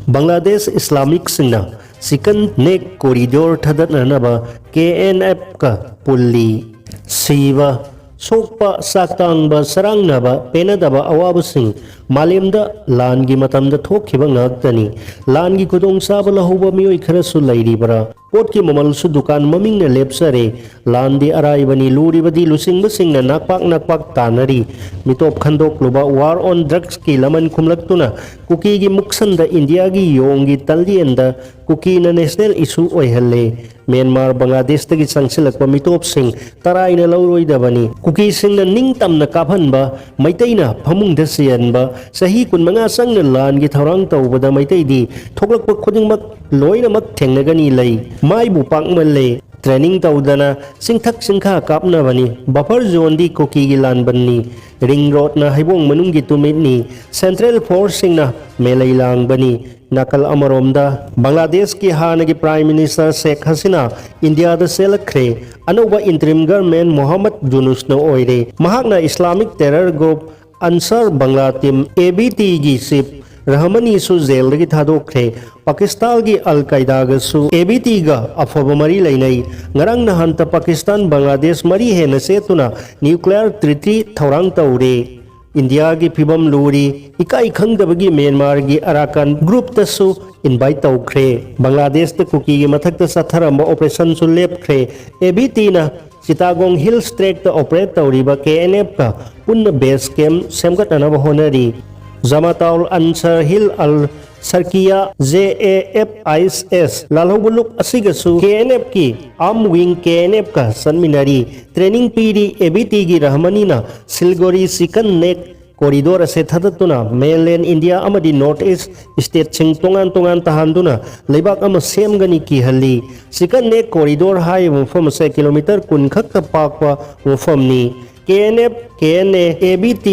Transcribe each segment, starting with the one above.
Bangladesh Islamic Singh सिकन neck corridor थदनबा KNF का pulley Siva सोकपा साक्तांगबा सरांगनबा पेनदबा अवाबसिंग मालेमदा लानगी मतमदा थोखिबा ngakतनी लानगी खुदोंग साबा लहुबा मियोय खरसु लैरिबरा pot की ममलसु दुकान ममिंग ने लेपसरे लांदी अराइबनी लूरिबदी लुसिंगबसिंग ना नाकपाक तानरी मितोप खंदोक लुबा वार ऑन ड्रग्स की लमन खुमलक्तुना कुकी की मुक्संदा इंडिया की योंगी तल्दियंदा कुकी ना नेशनल इशू ओयहले म्यांमार बांग्लादेश तगी संगसिलकपा मितोप सिंग तराइना लौरोइदबनी कुकी सिंग निंग तमना काफनबा मैतैना फमुंगदा सियनबा सही कुनमंगा संग लान की थौरांग तौबदा मैतैदी थोकलकपा खुदिंगमक लोइनमक थेंगनगनी लै माइबु पाकमले ट्रेनिंग तौदना सिंथक सिंखा कापनबनी बफर जोन दी कुकी की लानबनी रिंग रोड ना हाइबोंग मनुंगी तुमिनी सेंट्रल फोर्स सिंगना मेलै लांगबनी नकल अमरोमदा बांग्लादेश की हानगी prime minister Sheikh Hasina India द सेलख्रे अनोबा इंटरिम गवर्नमेंट मोहम्मद यूनुस न ओइरे महाकना Islamic terror group Ansar Bangla team ABT की चीफ रहमनी सु जेल की थादोख्रे पाकिस्तान की अल कायदा ABT गा अफब मरी लेनई ngarang नहंत पाकिस्तान बांग्लादेश मरी हेन सेतुना न्यूक्लियर ट्रीटी थौरांग तौरे इंडिया की फिबम लूरी इकाई खंगदबगी म्यांमार की अराकान ग्रुप तसु इनवाइट तौख्रे बांग्लादेश त कुकी की मथक सथरम ऑपरेशन सु लेपख्रे ABT ना चितागोंग हिल्स ट्रैक ऑपरेट तौरीबा KNF का पुन्न बेस कैंप सेमगतनब होनरी जमाताउल अंसर हिल अल सरकिया JAFIS लालहुबुलुक असिगसु KNF की आर्म विंग KNF का सन्मिनरी ट्रेनिंग पीरी ABT की रहमनी ना सिलगोरी सिकन नेक कॉरिडोर से थदतुना मेनलैंड इंडिया अमदी नॉर्थ ईस्ट स्टेट सिंग तोंगान तोंगान तहांदुना लेबाक अम सेमगनी की हल्ली सिकन नेक कॉरिडोर हाई मफम से किलोमीटर कुन खक पाकवा मफमनी KNF KNA ABT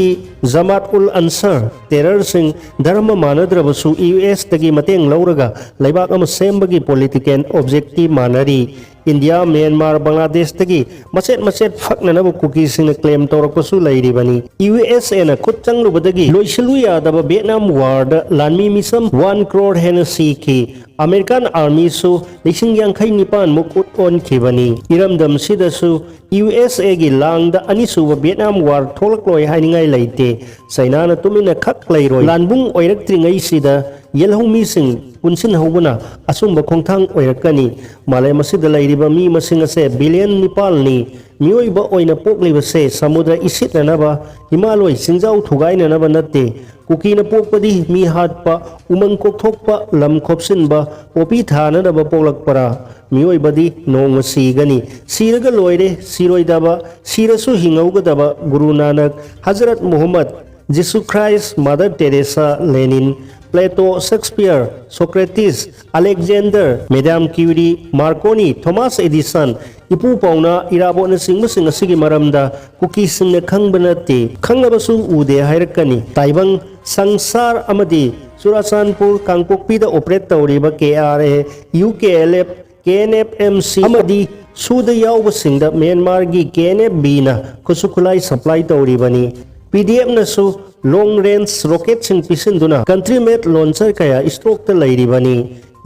Jamaat ul Ansar terror सिंह धर्म मानद्रबसु US तगी मतेंग लौरगा लेबाक अम सेमबगी पॉलिटिकल ऑब्जेक्टिव मानरी इंडिया म्यांमार बांग्लादेश तगी मसेट मसेट फकननब कुकी सिंह क्लेम तौरकसु लैरिबनी USA ना खुद चंगलुबदगी लोइसलु यादब वियतनाम वार द लानमी मिसम 1 करोड़ हेन सीखी अमेरिकन आर्मी सु लिसिंग यांखै निपान मुक उटओन खिबनी इरमदम सिदसु USA की लांग द अनिसुब वियतनाम वार थोलक्लोय हाइनिंगाई लैते चाइना ना तुमिना खक लैरोय लानबुंग ओइरक्त्रिंगै सिदा येलहुमी सिंह पुनसिन हौबना असुंब खोंथांग ओइरकनी मालय मसिद लैरिबा मी मसिंग असे बिलियन निपालनी मियोइबा ओइना पोकलिबसे समुद्र इसितनबा हिमालय सिंजाउ थुगाइननबा नते कुकीना पोकपदी मी हाटपा उमंग कोकथोकपा लम खोपसिनबा पोपी थाननबा पोकलकपरा मियोइबदी नोंग सीगनी सीरगा लोइरे सिरोइदबा सिरसु हिंगौगदबा Guru Nanak Hazrat Muhammad Jesus Christ Mother Teresa Lenin Plato Shakespeare Socrates Alexander Madam Curie Marconi Thomas Edison इपू पाउना इराबोन सिंह सिंह मरमदा कुकी सिंह खंगबनते खंगबसु उदे हायरकनी ताइबंग संसार अमदी चुराचानपुर कांगपोकपीदा ऑपरेट तौरीबा KRA UKLF KNFMC अमदी सुद यावबसिंगदा म्यांमार की KNFB ना खुसुखुलाई सप्लाई तौरीबनी PDF नसु लॉन्ग रेंज रॉकेट सिंह पिसिंदुना कंट्री मेड लॉन्चर कया स्ट्रोक त लैरिबनी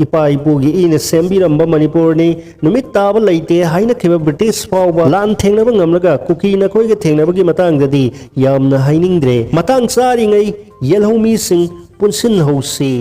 इपा इपुगी इन सेम्बिरंबा मणिपुरनी नुमित ताब लैते हाइना खिबा ब्रिटिश फाउबा लान थेंगनबा ngamlaga कुकी नखोइगे थेंगनबगी मतंगददी यामना हाइनिंगद्रे मतंग चारिङै येलहुमी सिंह पुनसिन हौसी।